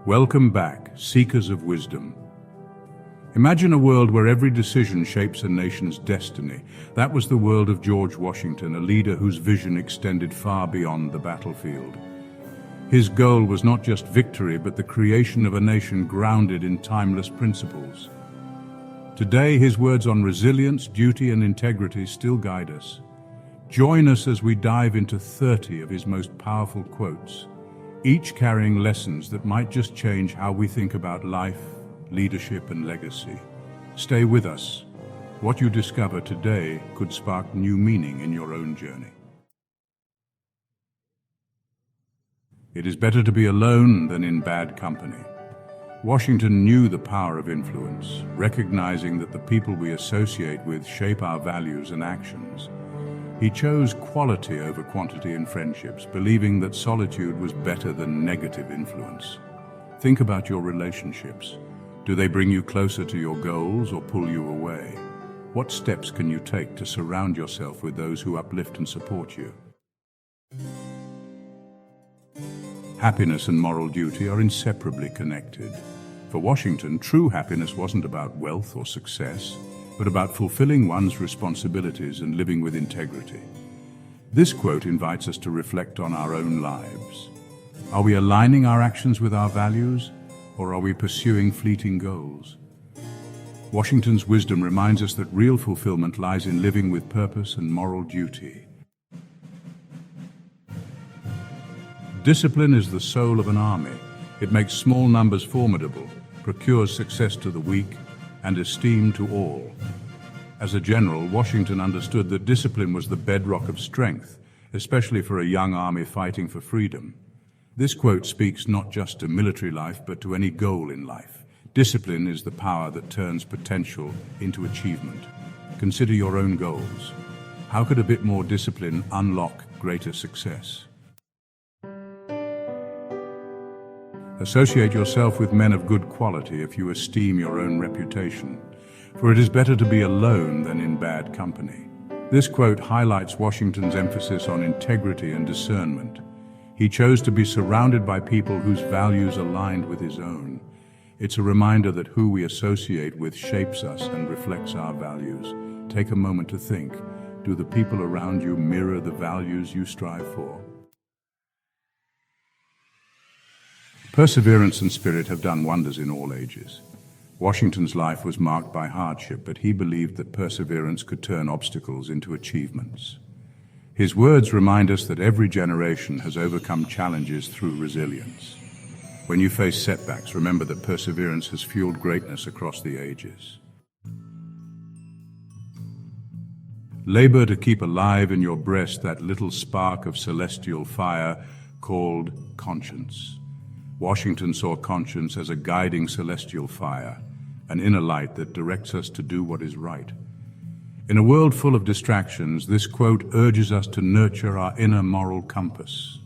Welcome back, seekers of wisdom. Imagine a world where every decision shapes a nation's destiny. That was the world of George Washington, a leader whose vision extended far beyond the battlefield. His goal was not just victory, but the creation of a nation grounded in timeless principles. Today, his words on resilience, duty, and integrity still guide us. Join us as we dive into 30 of his most powerful quotes, each carrying lessons that might just change how we think about life, leadership, and legacy. Stay with us. What you discover today could spark new meaning in your own journey. It is better to be alone than in bad company. Washington knew the power of influence, recognizing that the people we associate with shape our values and actions. He chose quality over quantity in friendships, believing that solitude was better than negative influence. Think about your relationships. Do they bring you closer to your goals or pull you away? What steps can you take to surround yourself with those who uplift and support you? Happiness and moral duty are inseparably connected. For Washington, true happiness wasn't about wealth or success, but about fulfilling one's responsibilities and living with integrity. This quote invites us to reflect on our own lives. Are we aligning our actions with our values, or are we pursuing fleeting goals? Washington's wisdom reminds us that real fulfillment lies in living with purpose and moral duty. Discipline is the soul of an army. It makes small numbers formidable, procures success to the weak, and esteem to all. As a general, Washington understood that discipline was the bedrock of strength, especially for a young army fighting for freedom. This quote speaks not just to military life, but to any goal in life. Discipline is the power that turns potential into achievement. Consider your own goals. How could a bit more discipline unlock greater success? Associate yourself with men of good quality if you esteem your own reputation, for it is better to be alone than in bad company. This quote highlights Washington's emphasis on integrity and discernment. He chose to be surrounded by people whose values aligned with his own. It's a reminder that who we associate with shapes us and reflects our values. Take a moment to think. Do the people around you mirror the values you strive for? Perseverance and spirit have done wonders in all ages. Washington's life was marked by hardship, but he believed that perseverance could turn obstacles into achievements. His words remind us that every generation has overcome challenges through resilience. When you face setbacks, remember that perseverance has fueled greatness across the ages. Labor to keep alive in your breast that little spark of celestial fire called conscience. Washington saw conscience as a guiding celestial fire, an inner light that directs us to do what is right. In a world full of distractions, this quote urges us to nurture our inner moral compass.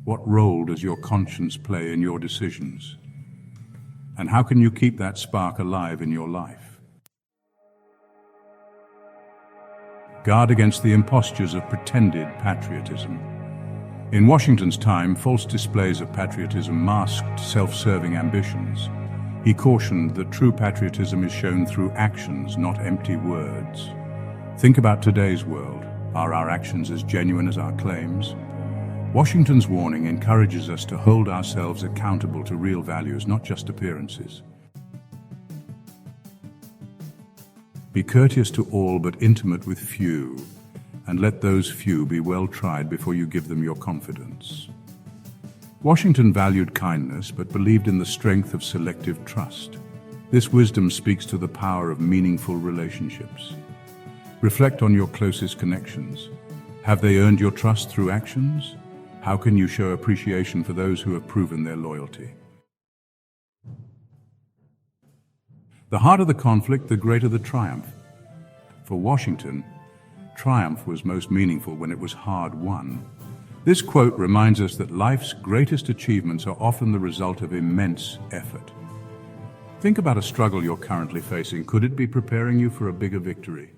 What role does your conscience play in your decisions? And how can you keep that spark alive in your life? Guard against the impostures of pretended patriotism. In Washington's time, false displays of patriotism masked self-serving ambitions. He cautioned that true patriotism is shown through actions, not empty words. Think about today's world. Are our actions as genuine as our claims? Washington's warning encourages us to hold ourselves accountable to real values, not just appearances. Be courteous to all but intimate with few, and let those few be well tried before you give them your confidence. Washington valued kindness but believed in the strength of selective trust. This wisdom speaks to the power of meaningful relationships. Reflect on your closest connections. Have they earned your trust through actions? How can you show appreciation for those who have proven their loyalty? The harder the conflict, the greater the triumph. For Washington, triumph was most meaningful when it was hard won. This quote reminds us that life's greatest achievements are often the result of immense effort. Think about a struggle you're currently facing. Could it be preparing you for a bigger victory?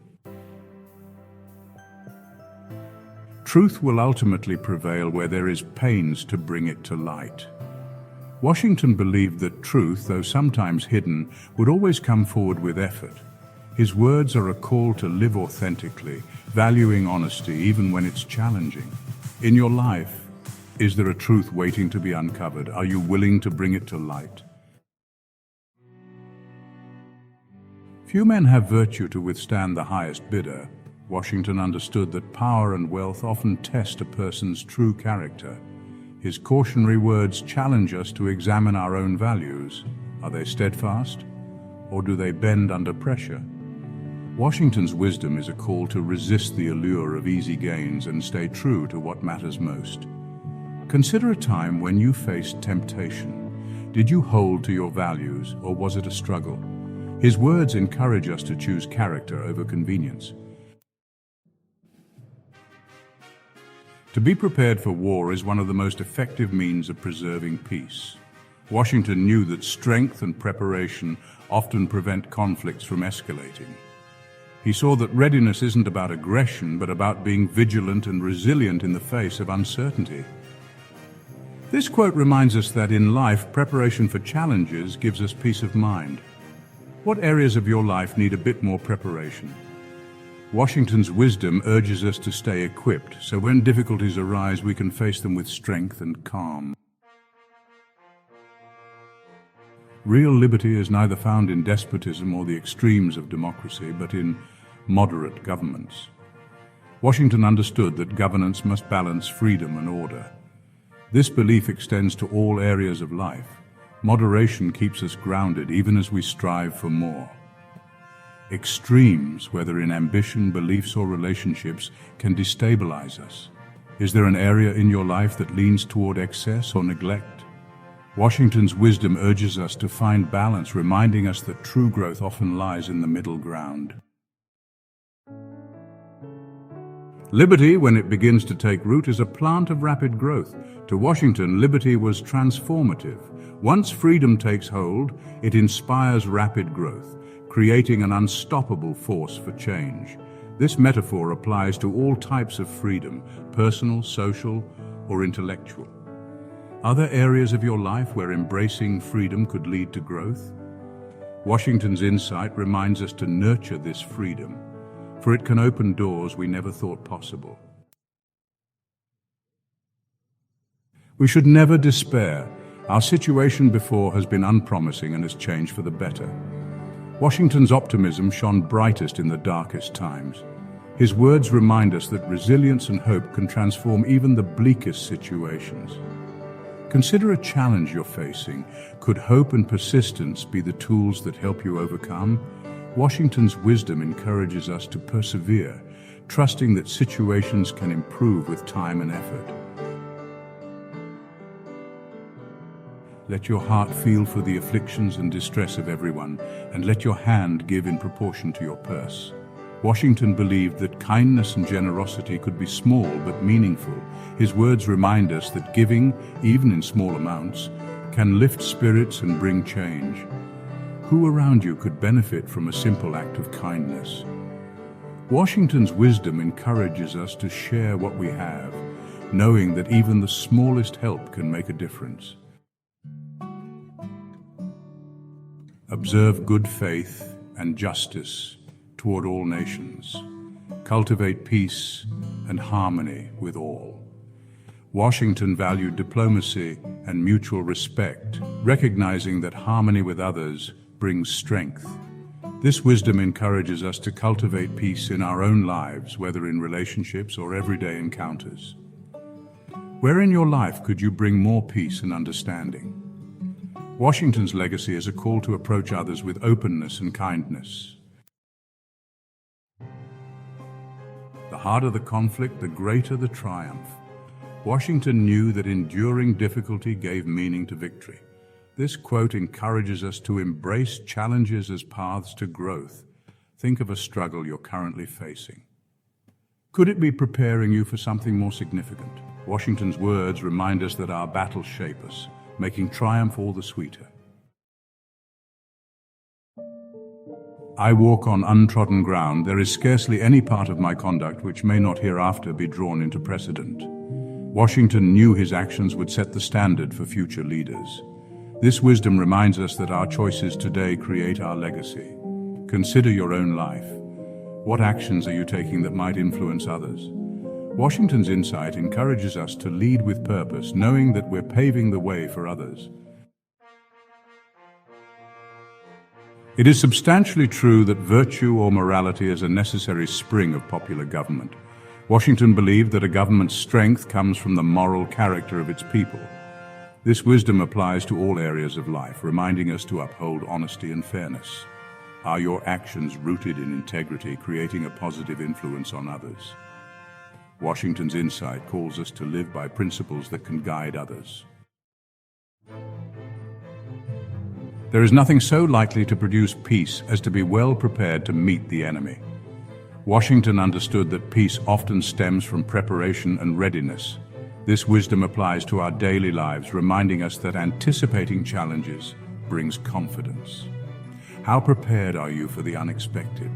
Truth will ultimately prevail where there is pains to bring it to light. Washington believed that truth, though sometimes hidden, would always come forward with effort. His words are a call to live authentically, valuing honesty even when it's challenging. In your life, is there a truth waiting to be uncovered? Are you willing to bring it to light? Few men have virtue to withstand the highest bidder. Washington understood that power and wealth often test a person's true character. His cautionary words challenge us to examine our own values. Are they steadfast, or do they bend under pressure? Washington's wisdom is a call to resist the allure of easy gains and stay true to what matters most. Consider a time when you faced temptation. Did you hold to your values, or was it a struggle? His words encourage us to choose character over convenience. To be prepared for war is one of the most effective means of preserving peace. Washington knew that strength and preparation often prevent conflicts from escalating. He saw that readiness isn't about aggression, but about being vigilant and resilient in the face of uncertainty. This quote reminds us that in life, preparation for challenges gives us peace of mind. What areas of your life need a bit more preparation? Washington's wisdom urges us to stay equipped, so when difficulties arise, we can face them with strength and calm. Real liberty is neither found in despotism or the extremes of democracy, but in moderate governments. Washington understood that governance must balance freedom and order. This belief extends to all areas of life. Moderation keeps us grounded even as we strive for more. Extremes, whether in ambition, beliefs, or relationships, can destabilize us. Is there an area in your life that leans toward excess or neglect? Washington's wisdom urges us to find balance, reminding us that true growth often lies in the middle ground. Liberty, when it begins to take root, is a plant of rapid growth. To Washington, liberty was transformative. Once freedom takes hold, it inspires rapid growth, creating an unstoppable force for change. This metaphor applies to all types of freedom, personal, social, or intellectual. Are there areas of your life where embracing freedom could lead to growth? Washington's insight reminds us to nurture this freedom, for it can open doors we never thought possible. We should never despair. Our situation before has been unpromising and has changed for the better. Washington's optimism shone brightest in the darkest times. His words remind us that resilience and hope can transform even the bleakest situations. Consider a challenge you're facing. Could hope and persistence be the tools that help you overcome? Washington's wisdom encourages us to persevere, trusting that situations can improve with time and effort. Let your heart feel for the afflictions and distress of everyone, and let your hand give in proportion to your purse. Washington believed that kindness and generosity could be small but meaningful. His words remind us that giving, even in small amounts, can lift spirits and bring change. Who around you could benefit from a simple act of kindness? Washington's wisdom encourages us to share what we have, knowing that even the smallest help can make a difference. Observe good faith and justice toward all nations. Cultivate peace and harmony with all. Washington valued diplomacy and mutual respect, recognizing that harmony with others brings strength. This wisdom encourages us to cultivate peace in our own lives, whether in relationships or everyday encounters. Where in your life could you bring more peace and understanding? Washington's legacy is a call to approach others with openness and kindness. The harder the conflict, the greater the triumph. Washington knew that enduring difficulty gave meaning to victory. This quote encourages us to embrace challenges as paths to growth. Think of a struggle you're currently facing. Could it be preparing you for something more significant? Washington's words remind us that our battles shape us, making triumph all the sweeter. I walk on untrodden ground. There is scarcely any part of my conduct which may not hereafter be drawn into precedent. Washington knew his actions would set the standard for future leaders. This wisdom reminds us that our choices today create our legacy. Consider your own life. What actions are you taking that might influence others? Washington's insight encourages us to lead with purpose, knowing that we're paving the way for others. It is substantially true that virtue or morality is a necessary spring of popular government. Washington believed that a government's strength comes from the moral character of its people. This wisdom applies to all areas of life, reminding us to uphold honesty and fairness. Are your actions rooted in integrity, creating a positive influence on others? Washington's insight calls us to live by principles that can guide others. There is nothing so likely to produce peace as to be well prepared to meet the enemy. Washington understood that peace often stems from preparation and readiness. This wisdom applies to our daily lives, reminding us that anticipating challenges brings confidence. How prepared are you for the unexpected?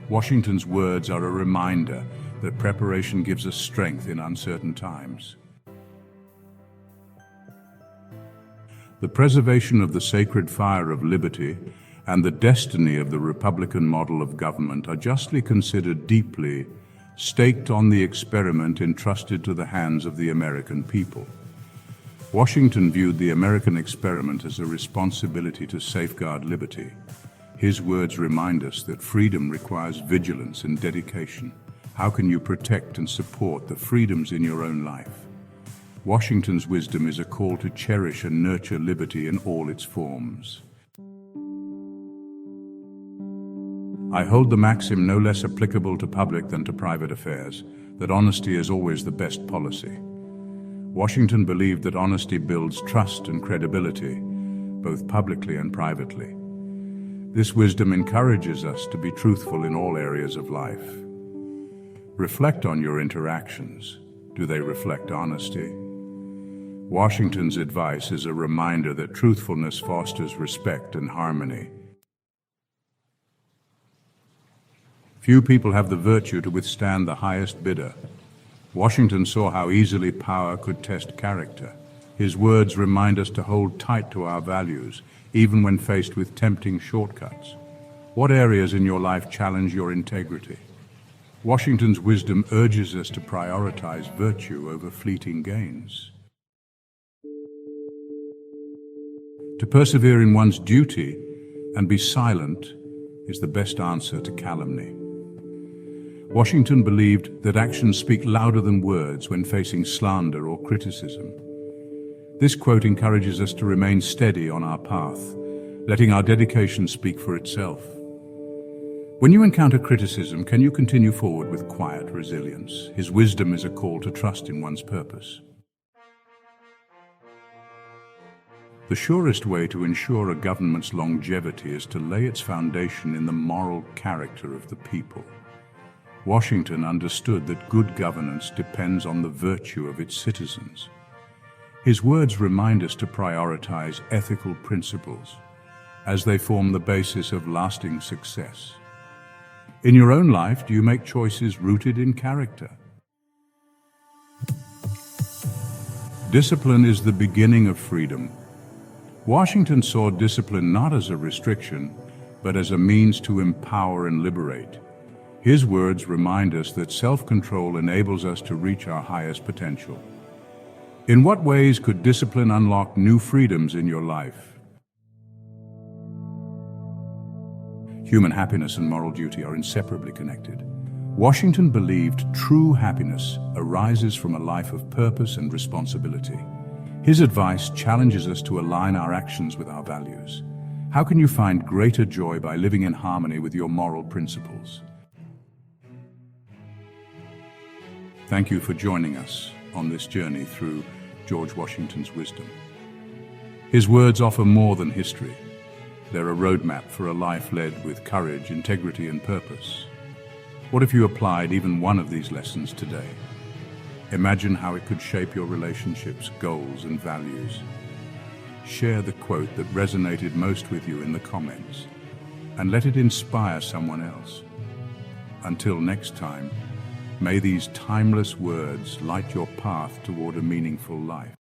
Washington's words are a reminder that preparation gives us strength in uncertain times. The preservation of the sacred fire of liberty and the destiny of the Republican model of government are justly considered deeply staked on the experiment entrusted to the hands of the American people. Washington viewed the American experiment as a responsibility to safeguard liberty. His words remind us that freedom requires vigilance and dedication. How can you protect and support the freedoms in your own life? Washington's wisdom is a call to cherish and nurture liberty in all its forms. I hold the maxim no less applicable to public than to private affairs, that honesty is always the best policy. Washington believed that honesty builds trust and credibility, both publicly and privately. This wisdom encourages us to be truthful in all areas of life. Reflect on your interactions. Do they reflect honesty? Washington's advice is a reminder that truthfulness fosters respect and harmony. Few people have the virtue to withstand the highest bidder. Washington saw how easily power could test character. His words remind us to hold tight to our values, even when faced with tempting shortcuts. What areas in your life challenge your integrity? Washington's wisdom urges us to prioritize virtue over fleeting gains. To persevere in one's duty and be silent is the best answer to calumny. Washington believed that actions speak louder than words when facing slander or criticism. This quote encourages us to remain steady on our path, letting our dedication speak for itself. When you encounter criticism, can you continue forward with quiet resilience? His wisdom is a call to trust in one's purpose. The surest way to ensure a government's longevity is to lay its foundation in the moral character of the people. Washington understood that good governance depends on the virtue of its citizens. His words remind us to prioritize ethical principles as they form the basis of lasting success. In your own life, do you make choices rooted in character? Discipline is the beginning of freedom. Washington saw discipline not as a restriction, but as a means to empower and liberate. His words remind us that self-control enables us to reach our highest potential. In what ways could discipline unlock new freedoms in your life? Human happiness and moral duty are inseparably connected. Washington believed true happiness arises from a life of purpose and responsibility. His advice challenges us to align our actions with our values. How can you find greater joy by living in harmony with your moral principles? Thank you for joining us on this journey through George Washington's wisdom. His words offer more than history. They're a roadmap for a life led with courage, integrity, and purpose. What if you applied even one of these lessons today? Imagine how it could shape your relationships, goals, and values. Share the quote that resonated most with you in the comments, and let it inspire someone else. Until next time, may these timeless words light your path toward a meaningful life.